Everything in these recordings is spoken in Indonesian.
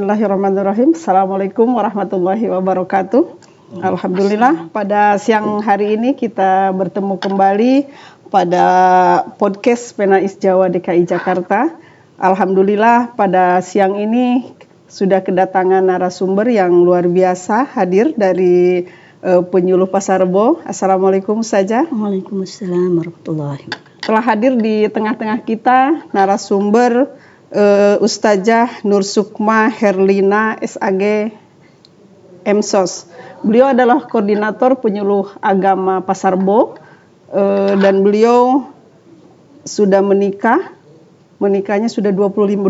Bismillahirrahmanirrahim. Assalamualaikum warahmatullahi wabarakatuh. Alhamdulillah pada siang hari ini kita bertemu kembali pada podcast Penais Jawa DKI Jakarta. Alhamdulillah pada siang ini sudah kedatangan narasumber yang luar biasa hadir dari Penyuluh Pasar Rebo. Assalamualaikum Ustazah. Waalaikumsalam warahmatullahi wabarakatuh. Telah hadir di tengah-tengah kita narasumber Ustazah Nur Sukma Herlina SAG MSOS. Beliau adalah koordinator penyuluh agama Pasar Rebo dan beliau sudah menikah. Menikahnya sudah 22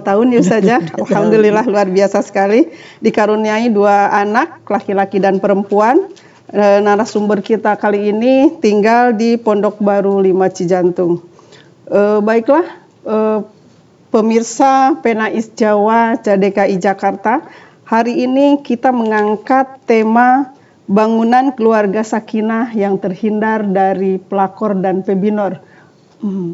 tahun ya Ustazah. Alhamdulillah luar biasa sekali. Dikaruniai 2 anak, laki-laki dan perempuan. Narasumber kita kali ini tinggal di Pondok Baru 5 Cijantung. Baiklah, pemirsa Penais Jawa DKI Jakarta, hari ini kita mengangkat tema bangunan keluarga sakinah yang terhindar dari pelakor dan pebinor.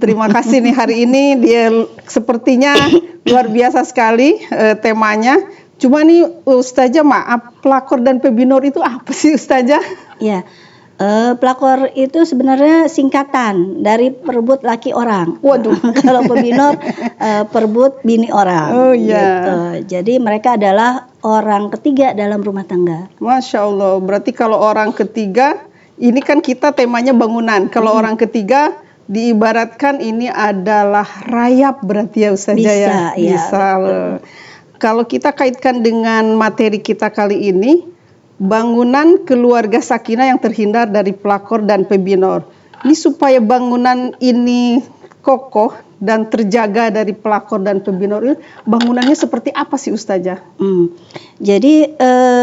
Terima kasih nih hari ini dia sepertinya luar biasa sekali temanya. Cuma nih Ustazah maaf, pelakor dan pebinor itu apa sih Ustazah? Ya. Pelakor itu sebenarnya singkatan dari perebut laki orang. Waduh. Kalau pebinor perebut bini orang. Oh iya. Gitu. Jadi mereka adalah orang ketiga dalam rumah tangga. Masya Allah. Berarti kalau orang ketiga, ini kan kita temanya bangunan. Kalau orang ketiga diibaratkan ini adalah rayap berarti ya Ustazah ya. Bisa. Kalau kita kaitkan dengan materi kita kali ini, bangunan keluarga sakinah yang terhindar dari pelakor dan pebinor. Ini supaya bangunan ini kokoh dan terjaga dari pelakor dan pebinor, bangunannya seperti apa sih Ustazah? Jadi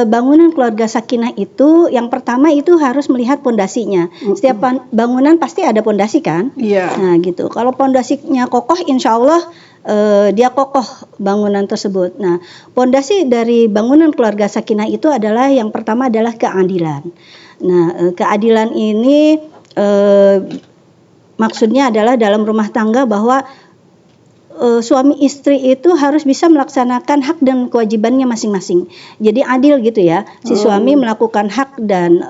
bangunan keluarga sakinah itu yang pertama itu harus melihat pondasinya. Setiap bangunan pasti ada pondasi kan? Iya. Nah gitu. Kalau pondasinya kokoh, insya Allah dia kokoh bangunan tersebut. Nah, pondasi dari bangunan keluarga sakinah itu adalah yang pertama adalah keadilan. Nah, keadilan ini maksudnya adalah dalam rumah tangga bahwa suami istri itu harus bisa melaksanakan hak dan kewajibannya masing-masing. Jadi adil gitu ya. Si suami melakukan hak dan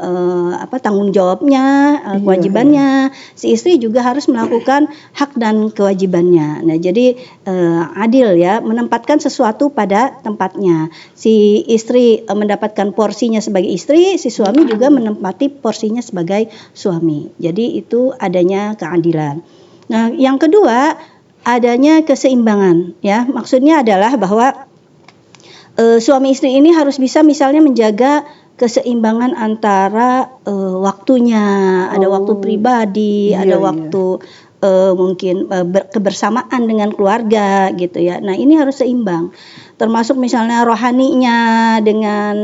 tanggung jawabnya, kewajibannya. Si istri juga harus melakukan hak dan kewajibannya. Nah, jadi adil ya, menempatkan sesuatu pada tempatnya. Si istri mendapatkan porsinya sebagai istri, si suami juga menempati porsinya sebagai suami. Jadi itu adanya keadilan. Nah, yang kedua adanya keseimbangan ya, maksudnya adalah bahwa suami istri ini harus bisa misalnya menjaga keseimbangan antara waktunya, ada waktu pribadi, ada waktu mungkin kebersamaan dengan keluarga gitu ya. Nah, ini harus seimbang. Termasuk misalnya rohaninya dengan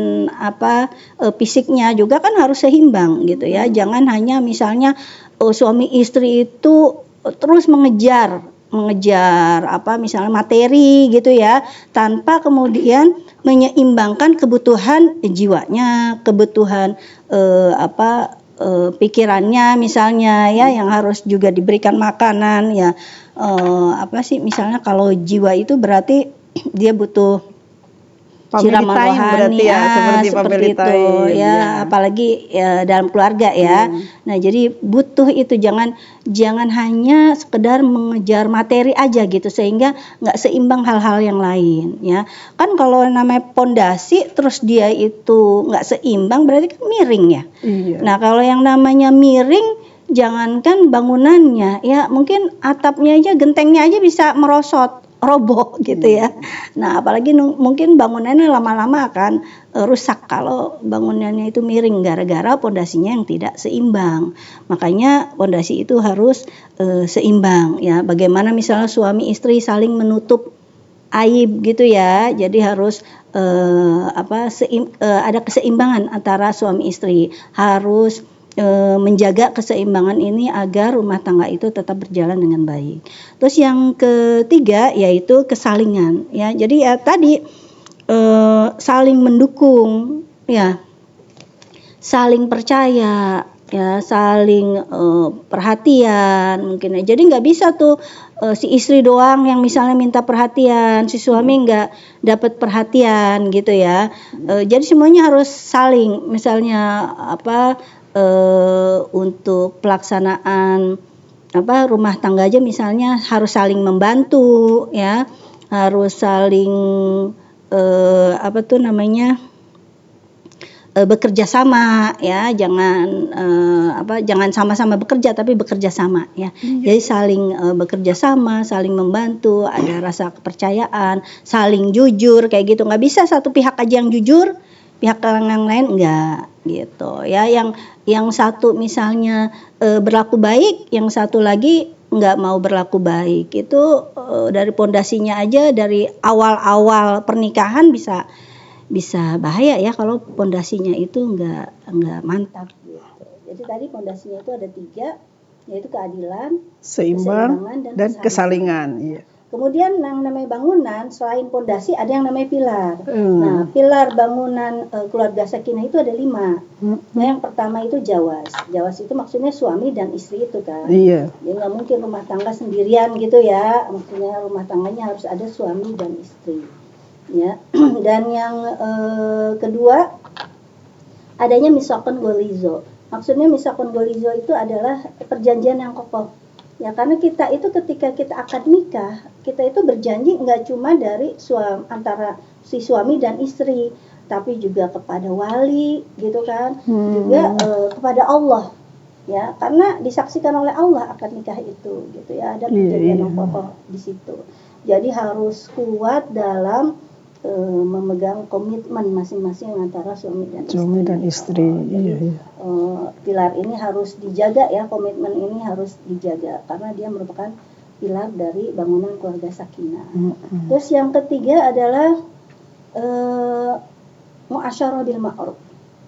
fisiknya juga kan harus seimbang gitu ya. Jangan hanya misalnya suami istri itu terus mengejar misalnya materi gitu ya, tanpa kemudian menyeimbangkan kebutuhan jiwanya, kebutuhan pikirannya misalnya ya, yang harus juga diberikan makanan ya. Misalnya kalau jiwa itu berarti dia butuh siraman rohani ya, seperti itu ya, apalagi ya, dalam keluarga ya. Nah, jadi butuh itu, jangan hanya sekedar mengejar materi aja gitu sehingga nggak seimbang hal-hal yang lain ya. Kan kalau namanya pondasi terus dia itu nggak seimbang berarti kan miring ya. Nah, kalau yang namanya miring, jangankan bangunannya ya, mungkin atapnya aja, gentengnya aja bisa merosot, roboh gitu ya. Nah, apalagi mungkin bangunannya lama-lama akan rusak kalau bangunannya itu miring gara-gara pondasinya yang tidak seimbang. Makanya pondasi itu harus seimbang ya. Bagaimana misalnya suami istri saling menutup aib gitu ya. Jadi harus ada keseimbangan antara suami istri. Harus menjaga keseimbangan ini agar rumah tangga itu tetap berjalan dengan baik. Terus yang ketiga yaitu kesalingan ya. Jadi ya tadi saling mendukung ya, saling percaya ya, saling perhatian mungkin ya. Jadi nggak bisa tuh si istri doang yang misalnya minta perhatian, si suami nggak dapat perhatian gitu ya. Jadi semuanya harus saling, misalnya apa, untuk pelaksanaan apa rumah tangga aja misalnya harus saling membantu ya, harus saling apa tuh namanya, bekerja sama ya, jangan sama-sama bekerja tapi bekerja sama ya. Jadi saling bekerja sama, saling membantu, ada rasa kepercayaan, saling jujur kayak gitu. Nggak bisa satu pihak aja yang jujur, pihak yang lain enggak gitu ya. Yang satu misalnya berlaku baik, yang satu lagi nggak mau berlaku baik, itu dari pondasinya aja, dari awal-awal pernikahan bisa bahaya ya kalau pondasinya itu nggak mantap gitu. Jadi tadi pondasinya itu ada 3, yaitu keadilan, Seimbangan dan kesalingan. Iya. Kemudian yang namanya bangunan, selain pondasi ada yang namanya pilar. Nah, pilar bangunan keluarga sakinah itu ada 5. Nah, yang pertama itu jawas. Jawas itu maksudnya suami dan istri itu kan. Iya. Jadi nggak mungkin rumah tangga sendirian gitu ya. Maksudnya rumah tangganya harus ada suami dan istri. Ya. Dan yang kedua adanya misakon golizo. Maksudnya misakon golizo itu adalah perjanjian yang kokoh. Ya, karena kita itu ketika kita akad nikah, kita itu berjanji nggak cuma dari antara si suami dan istri, tapi juga kepada wali gitu kan, juga kepada Allah. Ya, karena disaksikan oleh Allah akad nikah itu gitu ya, ada perjanjian yang kokoh di situ. Jadi harus kuat dalam memegang komitmen masing-masing antara suami dan istri. Jadi, pilar ini harus dijaga ya, komitmen ini harus dijaga karena dia merupakan pilar dari bangunan keluarga sakinah. Terus yang ketiga adalah muasyarah bil ma'ruf.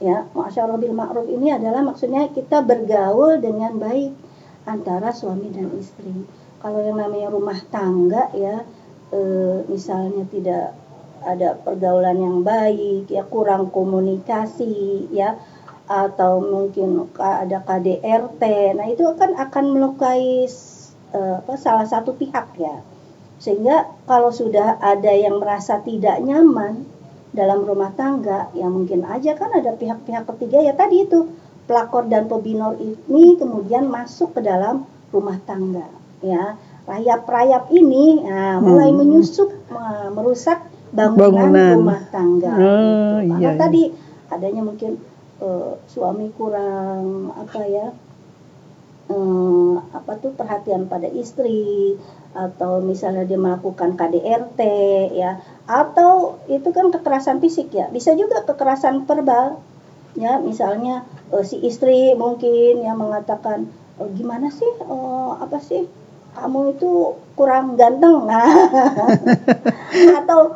Ya, muasyarah bil ma'ruf ini adalah maksudnya kita bergaul dengan baik antara suami dan istri. Kalau yang namanya rumah tangga ya, misalnya tidak ada pergaulan yang baik ya, kurang komunikasi ya, atau mungkin ada KDRT, nah itu akan melukai salah satu pihak ya, sehingga kalau sudah ada yang merasa tidak nyaman dalam rumah tangga ya, mungkin aja kan ada pihak-pihak ketiga ya tadi itu, pelakor dan pebinor ini kemudian masuk ke dalam rumah tangga ya, rayap-rayap ini mulai menyusup, merusak bangunan rumah tangga gitu. Karena tadi adanya mungkin suami kurang perhatian pada istri, atau misalnya dia melakukan KDRT ya, atau itu kan kekerasan fisik ya, bisa juga kekerasan verbal ya, misalnya si istri mungkin yang mengatakan gimana sih, kamu itu kurang ganteng, atau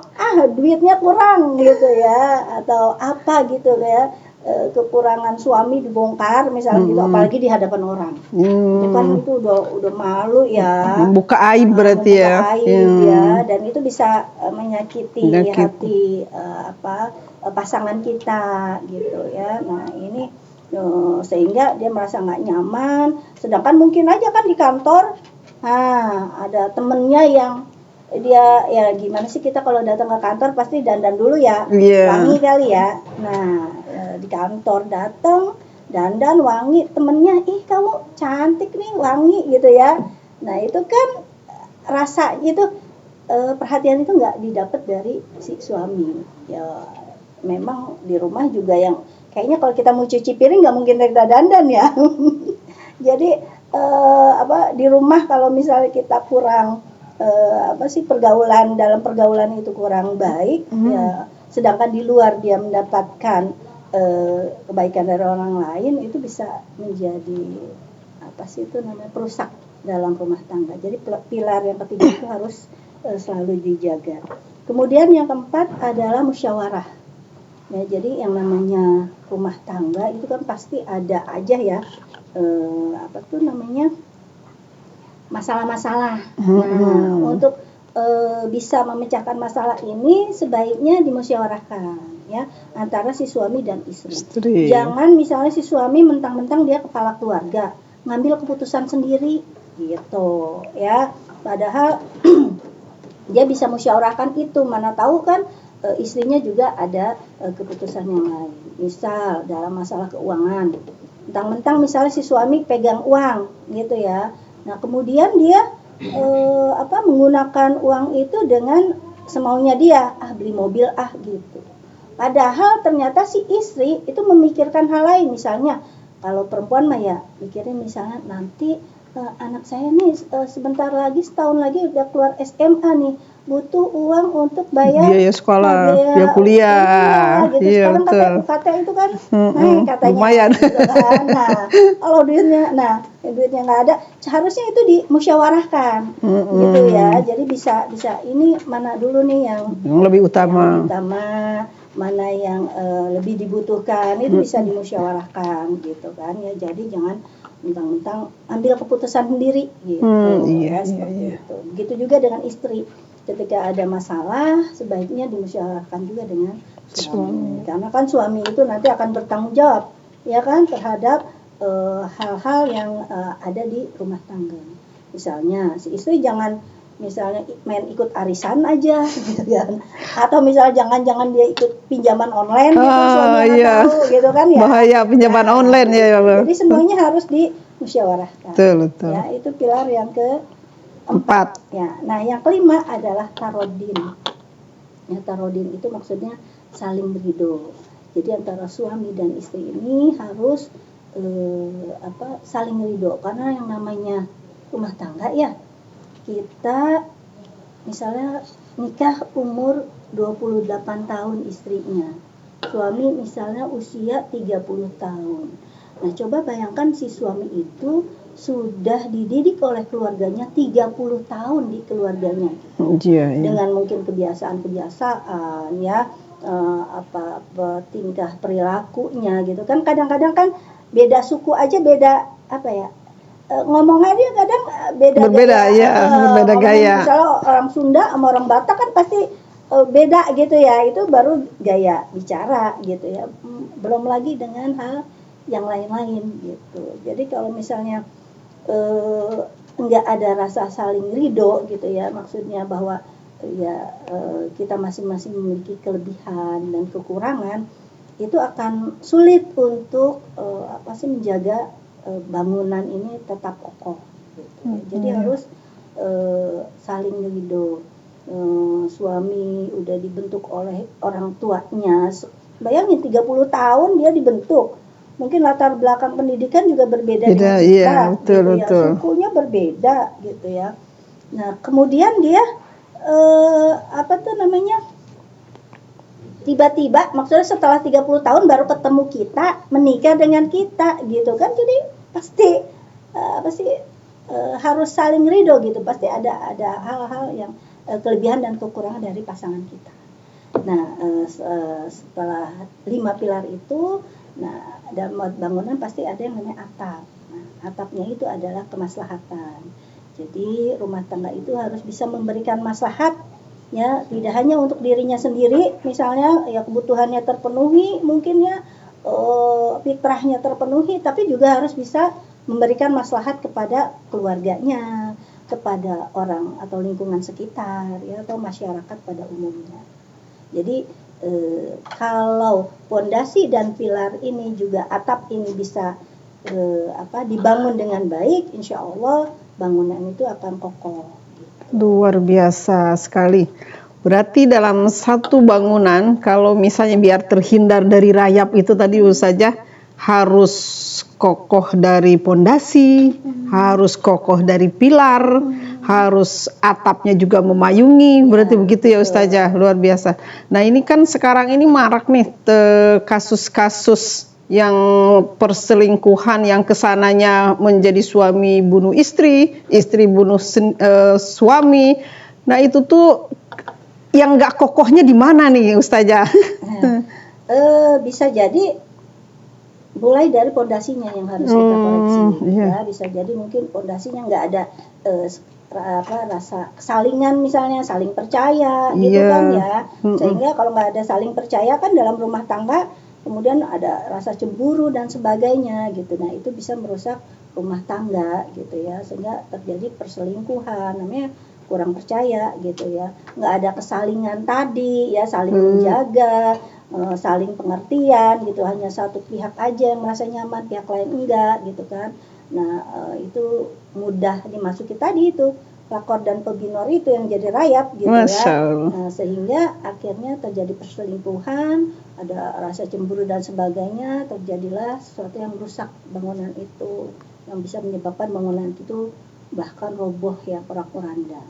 duitnya kurang gitu ya, atau apa gitu ya, kekurangan suami dibongkar misalnya gitu, apalagi di hadapan orang, itu kan itu udah malu ya, buka aib berarti ya, dan itu bisa menyakiti hati pasangan kita gitu ya. Nah ini sehingga dia merasa nggak nyaman, sedangkan mungkin aja kan di kantor ada temennya yang dia ya, gimana sih kita kalau datang ke kantor pasti dandan dulu ya, wangi kali ya. Nah di kantor datang dandan wangi, temennya kamu cantik nih, wangi gitu ya. Nah itu kan rasa gitu, perhatian itu nggak didapat dari si suami ya. Memang di rumah juga yang kayaknya kalau kita mau cuci piring nggak mungkin kita dandan ya. Jadi di rumah kalau misalnya kita kurang dalam pergaulan itu kurang baik ya, sedangkan di luar dia mendapatkan kebaikan dari orang lain, itu bisa menjadi perusak dalam rumah tangga. Jadi pilar yang ketiga itu harus selalu dijaga. Kemudian yang keempat adalah musyawarah ya. Jadi yang namanya rumah tangga itu kan pasti ada aja ya masalah-masalah. Nah, untuk bisa memecahkan masalah ini sebaiknya dimusyawarahkan ya, antara si suami dan istri. Istri. Jangan misalnya si suami mentang-mentang dia kepala keluarga, ngambil keputusan sendiri gitu ya. Padahal dia bisa musyawarahkan itu, mana tahu kan istrinya juga ada keputusan yang lain. Misal dalam masalah keuangan, mentang-mentang misalnya si suami pegang uang gitu ya. Nah kemudian dia menggunakan uang itu dengan semaunya dia, beli mobil gitu. Padahal ternyata si istri itu memikirkan hal lain, misalnya kalau perempuan mah ya mikirin misalnya nanti anak saya nih sebentar lagi, setahun lagi udah keluar SMA nih, butuh uang untuk bayar biaya sekolah, biaya kuliah gitu. Iya, Sekarang betul. kata itu kan naik katanya lumayan. gitu kan. Nah kalau duitnya nggak ada, seharusnya itu dimusyawarahkan gitu ya. Jadi bisa ini mana dulu nih yang lebih utama, mana yang lebih dibutuhkan, itu bisa dimusyawarahkan gitu kan ya. Jadi jangan mentang-mentang ambil keputusan sendiri gitu seperti itu. Begitu juga dengan istri, ketika ada masalah sebaiknya dimusyawarahkan juga dengan suami. Karena kan suami itu nanti akan bertanggung jawab ya kan terhadap hal-hal yang ada di rumah tangga. Misalnya si istri jangan misalnya main ikut arisan aja gitu kan, atau misalnya jangan dia ikut pinjaman online gitu, suami tahu gitu kan ya, bahaya pinjaman online ya. Jadi semuanya harus dimusyawarahkan. Betul. Ya, itu pilar yang keempat ya. Nah yang kelima adalah tarodin ya. Tarodin itu maksudnya saling ridho. Jadi antara suami dan istri ini harus saling ridho, karena yang namanya rumah tangga ya, kita misalnya nikah umur 28 tahun istrinya, suami misalnya usia 30 tahun. Nah coba bayangkan si suami itu sudah dididik oleh keluarganya 30 tahun di keluarganya, dengan mungkin kebiasaan ya, tingkah perilakunya gitu kan. Kadang-kadang kan beda suku aja, beda ngomongnya dia kadang berbeda gaya. Misalnya orang Sunda sama orang Batak kan pasti beda gitu ya. Itu baru gaya bicara gitu ya. Belum lagi dengan hal yang lain-lain gitu. Jadi kalau misalnya enggak ada rasa saling ridho gitu ya, maksudnya bahwa kita masing-masing memiliki kelebihan dan kekurangan, itu akan sulit untuk menjaga bangunan ini tetap kokoh gitu. Jadi harus saling ridho. Suami udah dibentuk oleh orang tuanya, bayangin 30 tahun dia dibentuk, mungkin latar belakang pendidikan juga berbeda dengan kita, betul. Sukunya berbeda gitu ya. Nah kemudian dia tiba-tiba, maksudnya setelah 30 tahun baru ketemu kita, menikah dengan kita gitu kan. Jadi pasti harus saling ridho gitu. Pasti ada hal-hal yang kelebihan dan kekurangan dari pasangan kita. Nah setelah 5 pilar itu, nah dalam bangunan pasti ada yang namanya atap. Nah, atapnya itu adalah kemaslahatan. Jadi rumah tangga itu harus bisa memberikan maslahat ya, tidak hanya untuk dirinya sendiri, misalnya ya kebutuhannya terpenuhi, mungkin ya fitrahnya terpenuhi, tapi juga harus bisa memberikan maslahat kepada keluarganya, kepada orang atau lingkungan sekitar ya, atau masyarakat pada umumnya. Jadi kalau pondasi dan pilar ini juga, atap ini bisa dibangun dengan baik, insya Allah bangunan itu akan kokoh. Luar biasa sekali. Berarti dalam satu bangunan, kalau misalnya biar terhindar dari rayap itu tadi saja, harus kokoh dari pondasi, harus kokoh dari pilar, harus atapnya juga memayungi. Berarti begitu ya Ustazah, luar biasa. Nah ini kan sekarang ini marak nih kasus-kasus yang perselingkuhan, yang kesananya menjadi suami bunuh istri, istri bunuh suami. Nah itu tuh yang nggak kokohnya di mana nih Ustazah? Bisa jadi mulai dari pondasinya yang harus kita koreksi. Ya, bisa jadi mungkin pondasinya nggak ada rasa kesalingan, misalnya saling percaya gitu Iya. kan ya. Sehingga kalau nggak ada saling percaya kan dalam rumah tangga kemudian ada rasa cemburu dan sebagainya gitu. Nah itu bisa merusak rumah tangga gitu ya, sehingga terjadi perselingkuhan, namanya kurang percaya gitu ya. Nggak ada kesalingan tadi ya, saling menjaga, saling pengertian gitu, hanya satu pihak aja yang merasa nyaman, pihak lain enggak gitu kan. Nah itu mudah dimasuki tadi itu lakor dan pebinor itu yang jadi rayap gitu Masya ya. Allah. Nah, sehingga akhirnya terjadi perselingkuhan, ada rasa cemburu dan sebagainya, terjadilah sesuatu yang merusak bangunan itu, yang bisa menyebabkan bangunan itu bahkan roboh ya, porak-poranda.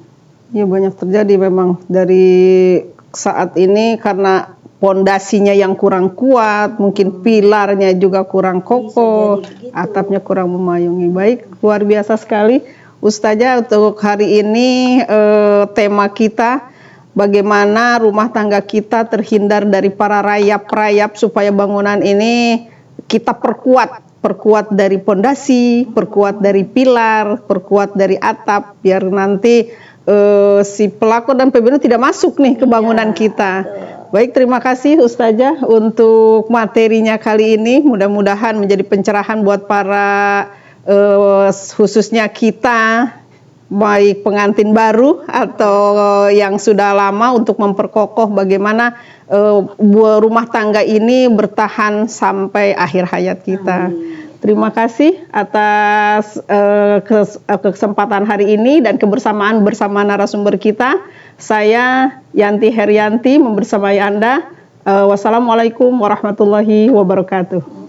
Ya banyak terjadi memang dari saat ini karena pondasinya yang kurang kuat, mungkin pilarnya juga kurang kokoh, Bisa jadi begitu. atapnya kurang memayungi. Baik, luar biasa sekali Ustazah untuk hari ini tema kita bagaimana rumah tangga kita terhindar dari para rayap-rayap supaya bangunan ini kita perkuat dari pondasi, perkuat dari pilar, perkuat dari atap biar nanti si pelakor dan pebinor tidak masuk nih ke bangunan kita. Baik, terima kasih Ustazah untuk materinya kali ini. Mudah-mudahan menjadi pencerahan buat para khususnya kita, baik pengantin baru atau yang sudah lama, untuk memperkokoh bagaimana rumah tangga ini bertahan sampai akhir hayat kita. Terima kasih atas kesempatan hari ini dan kebersamaan bersama narasumber kita. Saya Yanti Herianti membersamai Anda. Wassalamualaikum warahmatullahi wabarakatuh.